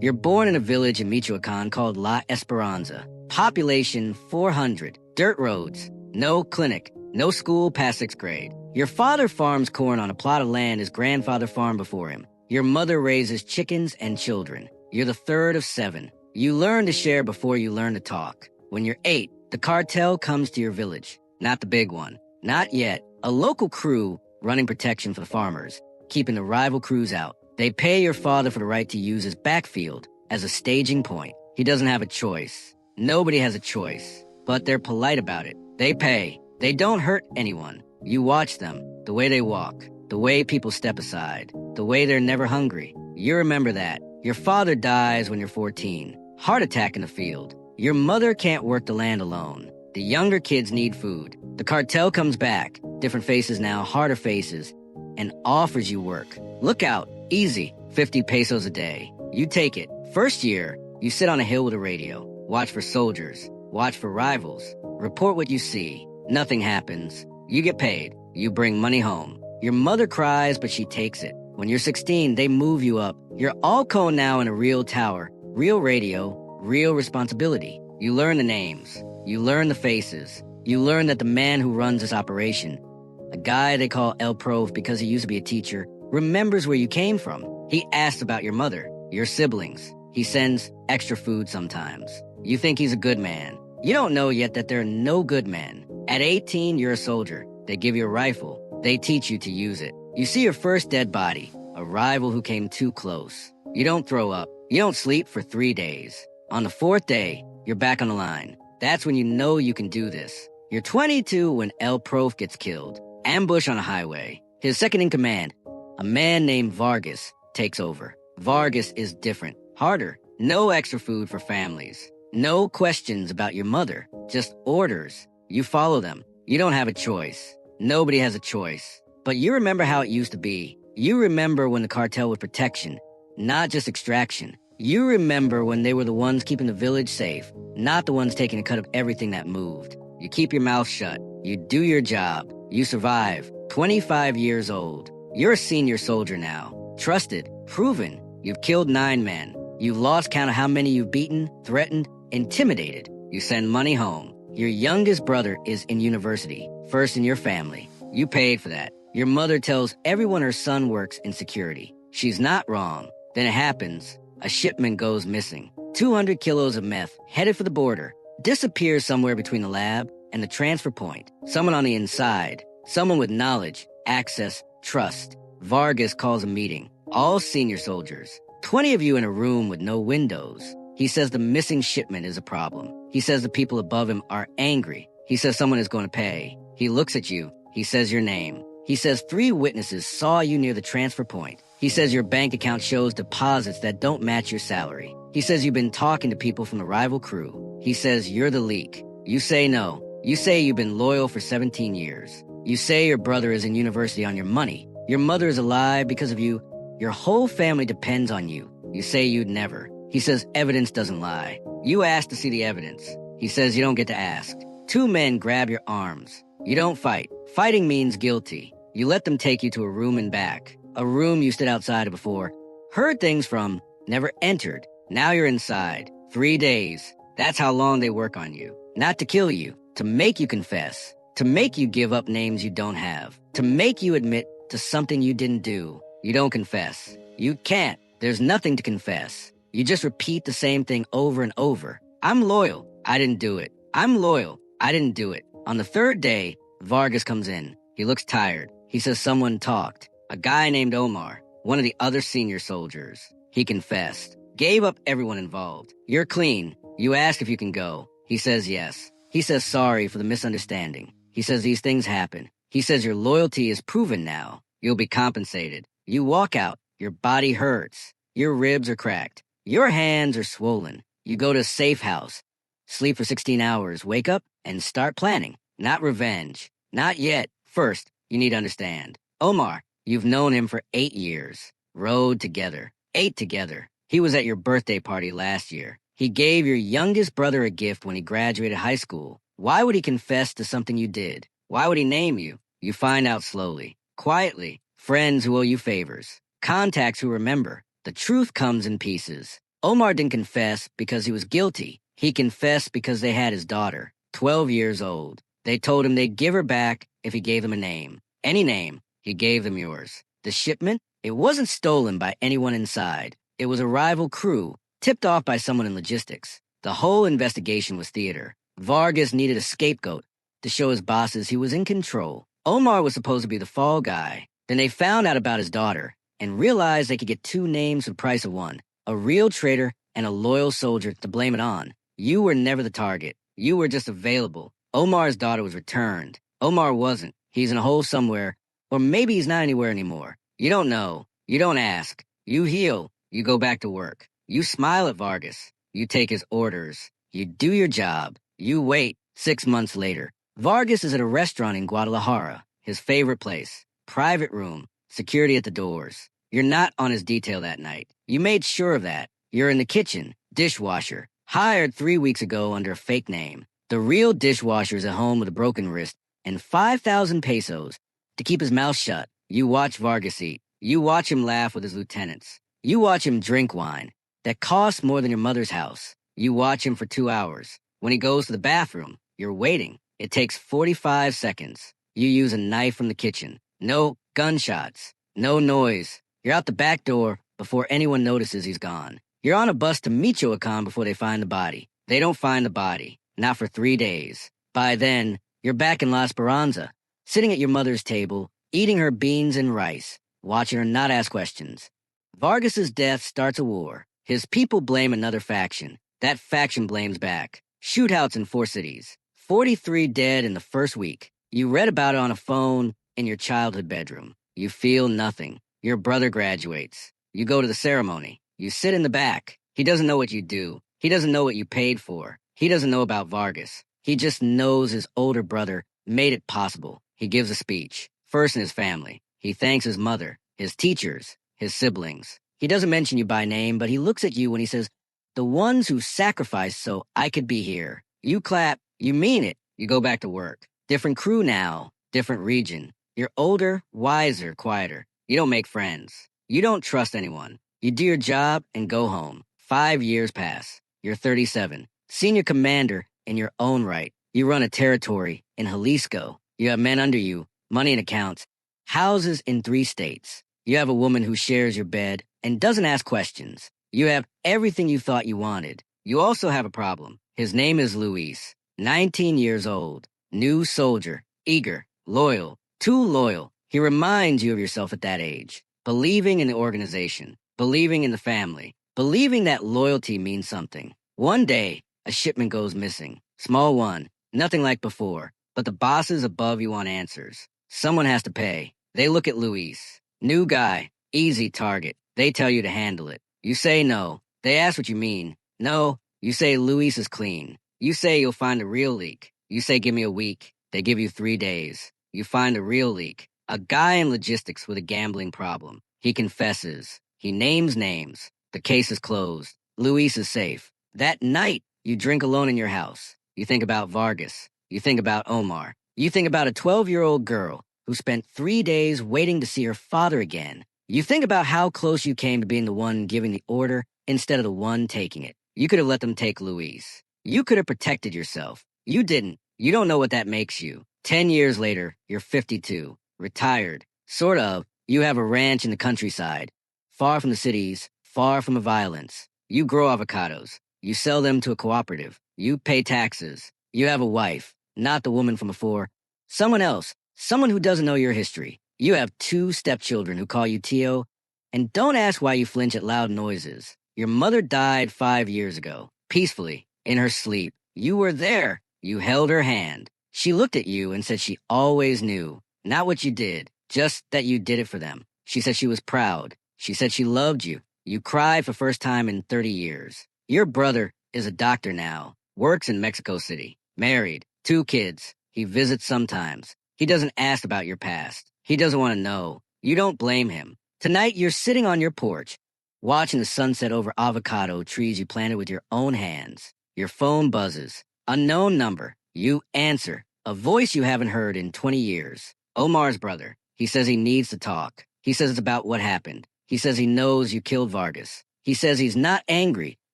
You're born in a village in Michoacán called La Esperanza. Population 400. Dirt roads. No clinic. No school past 6th grade. Your father farms corn on a plot of land his grandfather farmed before him. Your mother raises chickens and children. You're the third of 7. You learn to share before you learn to talk. When you're 8, the cartel comes to your village. Not the big one. Not yet. A local crew running protection for the farmers, keeping the rival crews out. They pay your father for the right to use his backfield as a staging point. He doesn't have a choice. Nobody has a choice. But they're polite about it. They pay. They don't hurt anyone. You watch them, the way they walk, the way people step aside, the way they're never hungry. You remember that. Your father dies when you're 14. Heart attack in the field. Your mother can't work the land alone. The younger kids need food. The cartel comes back. Different faces now, harder faces, and offers you work. Look out. Easy. 50 pesos a day. You take it. First year, you sit on a hill with a radio. Watch for soldiers. Watch for rivals. Report what you see. Nothing happens. You get paid. You bring money home. Your mother cries, but she takes it. When you're 16, they move you up. You're all cone now in a real tower. Real radio. Real responsibility. You learn the names. You learn the faces. You learn that the man who runs this operation, a guy they call El Prof because he used to be a teacher, remembers where you came from. He asks about your mother, your siblings. He sends extra food sometimes. You think he's a good man. You don't know yet that there are no good men. At 18, you're a soldier. They give you a rifle. They teach you to use it. You see your first dead body, a rival who came too close. You don't throw up. You don't sleep for 3 days. On the 4th day, you're back on the line. That's when you know you can do this. You're 22 when El Prof gets killed. Ambush on a highway. His second in command, a man named Vargas, takes over. Vargas is different, harder. No extra food for families. No questions about your mother. Just orders. You follow them. You don't have a choice. Nobody has a choice. But you remember how it used to be. You remember when the cartel was protection, not just extraction. You remember when they were the ones keeping the village safe, not the ones taking a cut of everything that moved. You keep your mouth shut. You do your job. You survive. 25 years old. You're a senior soldier now. Trusted. Proven. You've killed 9 men. You've lost count of how many you've beaten, threatened, intimidated. You send money home. Your youngest brother is in university. First in your family. You paid for that. Your mother tells everyone her son works in security. She's not wrong. Then it happens. A shipment goes missing. 200 kilos of meth headed for the border. Disappears somewhere between the lab and the transfer point. Someone on the inside. Someone with knowledge, access, trust. Vargas calls a meeting. All senior soldiers. 20 of you in a room with no windows. He says the missing shipment is a problem. He says the people above him are angry. He says someone is going to pay. He looks at you. He says your name. He says 3 witnesses saw you near the transfer point. He says your bank account shows deposits that don't match your salary. He says you've been talking to people from the rival crew. He says you're the leak. You say no. You say you've been loyal for 17 years. You say your brother is in university on your money. Your mother is alive because of you. Your whole family depends on you. You say you'd never. He says evidence doesn't lie. You ask to see the evidence. He says you don't get to ask. 2 men grab your arms. You don't fight. Fighting means guilty. You let them take you to a room and back. A room you stood outside of before. Heard things from, never entered. Now you're inside. 3 days. That's how long they work on you. Not to kill you. To make you confess. To make you give up names you don't have. To make you admit to something you didn't do. You don't confess. You can't. There's nothing to confess. You just repeat the same thing over and over. I'm loyal. I didn't do it. I'm loyal. I didn't do it. On the 3rd day, Vargas comes in. He looks tired. He says someone talked. A guy named Omar, one of the other senior soldiers. He confessed. Gave up everyone involved. You're clean. You ask if you can go. He says yes. He says sorry for the misunderstanding. He says these things happen. He says your loyalty is proven now. You'll be compensated. You walk out. Your body hurts. Your ribs are cracked. Your hands are swollen. You go to a safe house. Sleep for 16 hours. Wake up and start planning. Not revenge. Not yet. First, you need to understand. Omar, you've known him for 8 years. Rode together. Ate together. He was at your birthday party last year. He gave your youngest brother a gift when he graduated high school. Why would he confess to something you did? Why would he name you? You find out slowly. Quietly. Friends who owe you favors. Contacts who remember. The truth comes in pieces. Omar didn't confess because he was guilty. He confessed because they had his daughter, 12 years old. They told him they'd give her back if he gave them a name. Any name, he gave them yours. The shipment? It wasn't stolen by anyone inside. It was a rival crew, tipped off by someone in logistics. The whole investigation was theater. Vargas needed a scapegoat to show his bosses he was in control. Omar was supposed to be the fall guy. Then they found out about his daughter and realized they could get two names for the price of one, a real traitor and a loyal soldier to blame it on. You were never the target. You were just available. Omar's daughter was returned. Omar wasn't. He's in a hole somewhere, or maybe he's not anywhere anymore. You don't know. You don't ask. You heal. You go back to work. You smile at Vargas. You take his orders. You do your job. You wait. 6 months later, Vargas is at a restaurant in Guadalajara, his favorite place. Private room. Security at the doors. You're not on his detail that night. You made sure of that. You're in the kitchen. Dishwasher. Hired 3 weeks ago under a fake name. The real dishwasher is at home with a broken wrist and 5,000 pesos to keep his mouth shut. You watch Vargas eat. You watch him laugh with his lieutenants. You watch him drink wine that costs more than your mother's house. You watch him for 2 hours. When he goes to the bathroom, you're waiting. It takes 45 seconds. You use a knife from the kitchen. No gunshots. No noise. You're out the back door before anyone notices he's gone. You're on a bus to Michoacán before they find the body. They don't find the body. Not for 3 days. By then, you're back in La Esperanza, sitting at your mother's table, eating her beans and rice, watching her not ask questions. Vargas's death starts a war. His people blame another faction. That faction blames back. Shootouts in 4 cities. 43 dead in the first week. You read about it on a phone in your childhood bedroom. You feel nothing. Your brother graduates. You go to the ceremony. You sit in the back. He doesn't know what you do. He doesn't know what you paid for. He doesn't know about Vargas. He just knows his older brother made it possible. He gives a speech, first in his family. He thanks his mother, his teachers, his siblings. He doesn't mention you by name, but he looks at you when he says, "The ones who sacrificed so I could be here." You clap. You mean it. You go back to work. Different crew now, different region. You're older, wiser, quieter. You don't make friends. You don't trust anyone. You do your job and go home. 5 years pass. You're 37. Senior commander in your own right. You run a territory in Jalisco. You have men under you, money in accounts, houses in 3 states. You have a woman who shares your bed and doesn't ask questions. You have everything you thought you wanted. You also have a problem. His name is Luis, 19 years old, new soldier, eager, loyal, too loyal. He reminds you of yourself at that age, believing in the organization, believing in the family, believing that loyalty means something. One day, a shipment goes missing. Small one, nothing like before, but the bosses above you want answers. Someone has to pay. They look at Luis. New guy, easy target. They tell you to handle it. You say no. They ask what you mean. No, you say Luis is clean. You say you'll find a real leak. You say give me a week. They give you 3 days. You find a real leak. A guy in logistics with a gambling problem. He confesses. He names names. The case is closed. Luis is safe. That night, you drink alone in your house. You think about Vargas. You think about Omar. You think about a 12-year-old girl who spent 3 days waiting to see her father again. You think about how close you came to being the one giving the order instead of the one taking it. You could have let them take Luis. You could have protected yourself. You didn't. You don't know what that makes you. 10 years later, you're 52, retired. Sort of. You have a ranch in the countryside, far from the cities, far from the violence. You grow avocados. You sell them to a cooperative. You pay taxes. You have a wife, not the woman from before. Someone else, someone who doesn't know your history. You have 2 stepchildren who call you Tio, and don't ask why you flinch at loud noises. Your mother died 5 years ago, peacefully, in her sleep. You were there. You held her hand. She looked at you and said she always knew, not what you did, just that you did it for them. She said she was proud. She said she loved you. You cried for first time in 30 years. Your brother is a doctor now, works in Mexico City, married, 2 kids. He visits sometimes. He doesn't ask about your past. He doesn't want to know. You don't blame him. Tonight, you're sitting on your porch, watching the sunset over avocado trees you planted with your own hands. Your phone buzzes. Unknown number. You answer. A voice you haven't heard in 20 years. Omar's brother. He says he needs to talk. He says it's about what happened. He says he knows you killed Vargas. He says he's not angry.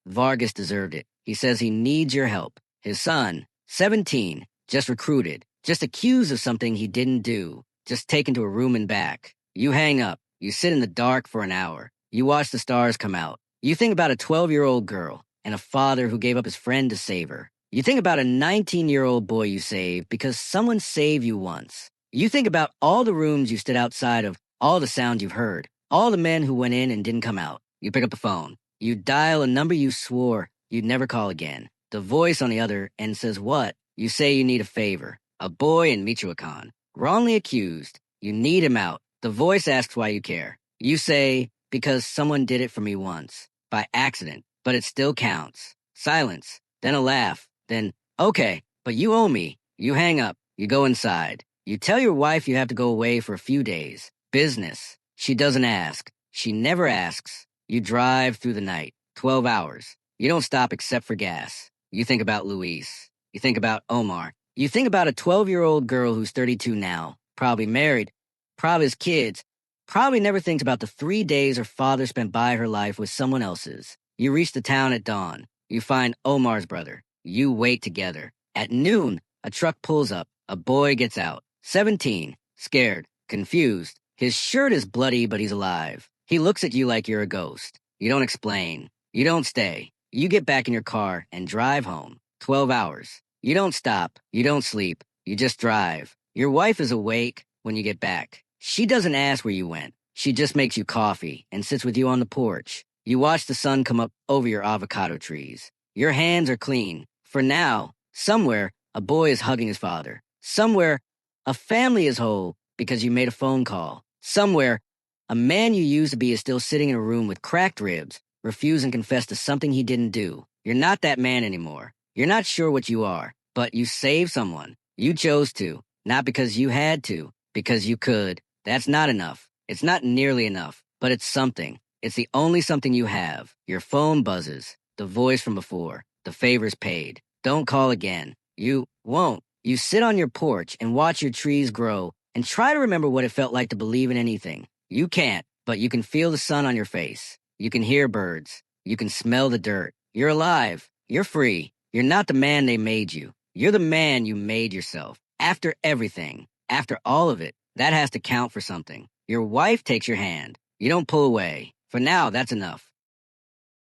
Vargas deserved it. He says he needs your help. His son, 17, just recruited, just accused of something he didn't do, just taken to a room and back. You hang up. You sit in the dark for an hour. You watch the stars come out. You think about a 12-year-old girl and a father who gave up his friend to save her. You think about a 19-year-old boy you saved because someone saved you once. You think about all the rooms you stood outside of, all the sounds you've heard, all the men who went in and didn't come out. You pick up the phone. You dial a number you swore you'd never call again. The voice on the other end says what? You say you need a favor. A boy in Michoacán, wrongly accused. You need him out. The voice asks why you care. You say, because someone did it for me once. By accident. But it still counts. Silence. Then a laugh. Then, okay, but you owe me. You hang up. You go inside. You tell your wife you have to go away for a few days. Business. She doesn't ask. She never asks. You drive through the night. 12 hours. You don't stop except for gas. You think about Luis. You think about Omar. You think about a 12-year-old girl who's 32 now. Probably married. Probably has kids. Probably never thinks about the 3 days her father spent by her life with someone else's. You reach the town at dawn. You find Omar's brother. You wait together. At noon, a truck pulls up. A boy gets out. 17. Scared. Confused. His shirt is bloody, but he's alive. He looks at you like you're a ghost. You don't explain. You don't stay. You get back in your car and drive home. 12 hours. You don't stop. You don't sleep. You just drive. Your wife is awake when you get back. She doesn't ask where you went. She just makes you coffee and sits with you on the porch. You watch the sun come up over your avocado trees. Your hands are clean. For now, somewhere, a boy is hugging his father. Somewhere, a family is whole because you made a phone call. Somewhere, a man you used to be is still sitting in a room with cracked ribs, refusing to confess to something he didn't do. You're not that man anymore. You're not sure what you are, but you saved someone. You chose to, not because you had to, because you could. That's not enough. It's not nearly enough, but it's something. It's the only something you have. Your phone buzzes. The voice from before. The favor's paid. Don't call again. You won't. You sit on your porch and watch your trees grow and try to remember what it felt like to believe in anything. You can't, but you can feel the sun on your face. You can hear birds. You can smell the dirt. You're alive. You're free. You're not the man they made you. You're the man you made yourself. After everything, after all of it, that has to count for something. Your wife takes your hand. You don't pull away. For now, that's enough.